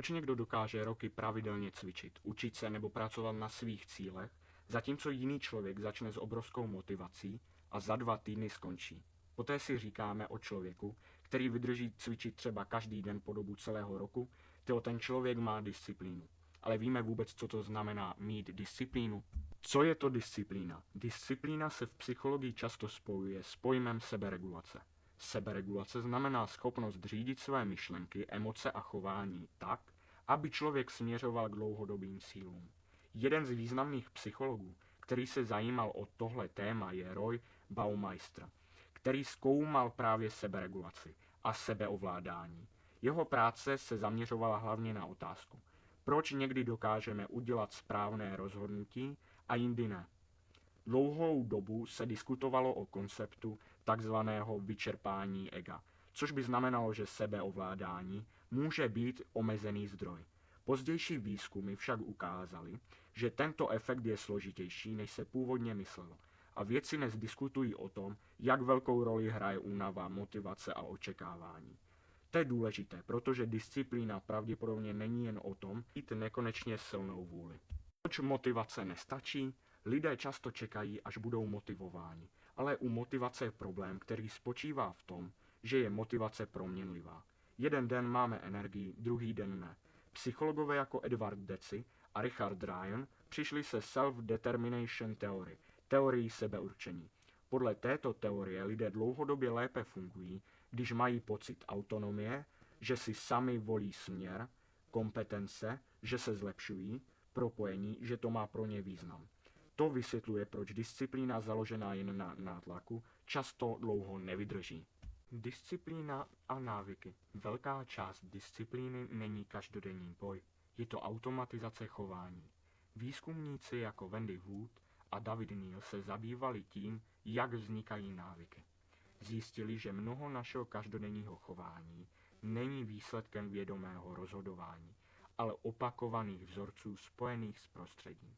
Proč někdo dokáže roky pravidelně cvičit, učit se nebo pracovat na svých cílech, zatímco jiný člověk začne s obrovskou motivací a za 2 týdny skončí. Poté si říkáme o člověku, který vydrží cvičit třeba každý den po dobu celého roku, ten člověk má disciplínu. Ale víme vůbec, co to znamená mít disciplínu? Co je to disciplína? Disciplína se v psychologii často spojuje s pojmem seberegulace. Seberegulace znamená schopnost řídit své myšlenky, emoce a chování tak, aby člověk směřoval k dlouhodobým cílům. Jeden z významných psychologů, který se zajímal o tohle téma, je Roy Baumeister, který zkoumal právě seberegulaci a sebeovládání. Jeho práce se zaměřovala hlavně na otázku, proč někdy dokážeme udělat správné rozhodnutí a jindy ne. Dlouhou dobu se diskutovalo o konceptu takzvaného vyčerpání ega, což by znamenalo, že sebeovládání může být omezený zdroj. Pozdější výzkumy však ukázaly, že tento efekt je složitější, než se původně myslelo. A vědci dnes diskutují o tom, jak velkou roli hraje únava, motivace a očekávání. To je důležité, protože disciplína pravděpodobně není jen o tom, mít nekonečně silnou vůli. Proč motivace nestačí? Lidé často čekají, až budou motivováni, ale u motivace je problém, který spočívá v tom, že je motivace proměnlivá. Jeden den máme energii, druhý den ne. Psychologové jako Edward Deci a Richard Ryan přišli se self-determination theory, teorií sebeurčení. Podle této teorie lidé dlouhodobě lépe fungují, když mají pocit autonomie, že si sami volí směr, kompetence, že se zlepšují, propojení, že to má pro ně význam. To vysvětluje, proč disciplína založená jen na nátlaku často dlouho nevydrží. Disciplína a návyky. Velká část disciplíny není každodenní boj, je to automatizace chování. Výzkumníci jako Wendy Wood a David Neal se zabývali tím, jak vznikají návyky. Zjistili, že mnoho našeho každodenního chování není výsledkem vědomého rozhodování, ale opakovaných vzorců spojených s prostředím.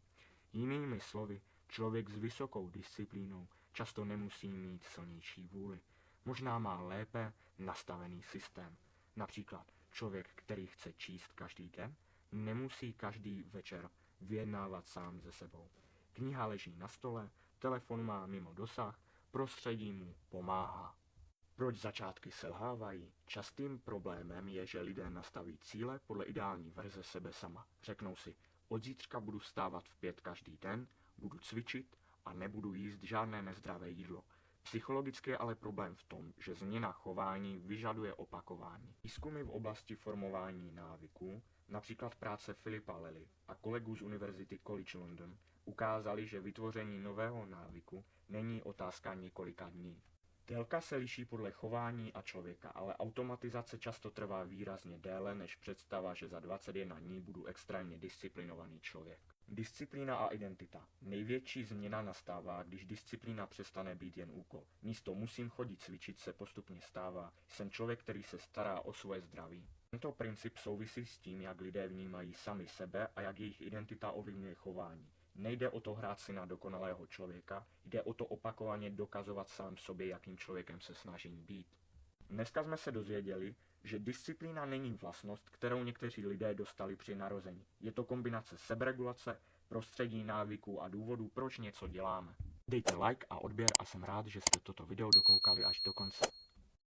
Jinými slovy, člověk s vysokou disciplínou často nemusí mít silnější vůli. Možná má lépe nastavený systém. Například člověk, který chce číst každý den, nemusí každý večer vyjednávat sám se sebou. Kniha leží na stole, telefon má mimo dosah, prostředí mu pomáhá. Proč začátky selhávají? Častým problémem je, že lidé nastaví cíle podle ideální verze sebe sama. Řeknou si, od zítřka budu vstávat v 5 každý den, budu cvičit a nebudu jíst žádné nezdravé jídlo. Psychologicky je ale problém v tom, že změna chování vyžaduje opakování. Výzkumy v oblasti formování návyků, například práce Filipa Lilly a kolegů z Univerzity College London, ukázaly, že vytvoření nového návyku není otázka několika dní. Délka se liší podle chování a člověka, ale automatizace často trvá výrazně déle než představa, že za 21 dní budu extrémně disciplinovaný člověk. Disciplína a identita. Největší změna nastává, když disciplína přestane být jen úkol. Místo musím chodit cvičit se postupně stává, jsem člověk, který se stará o svoje zdraví. Tento princip souvisí s tím, jak lidé vnímají sami sebe a jak jejich identita ovlivňuje chování. Nejde o to hrát si na dokonalého člověka, jde o to opakovaně dokazovat sám sobě, jakým člověkem se snažím být. Dneska jsme se dozvěděli, že disciplína není vlastnost, kterou někteří lidé dostali při narození. Je to kombinace seberegulace, prostředí, návyků a důvodů, proč něco děláme. Dejte like a odběr a jsem rád, že jste toto video dokoukali až do konce.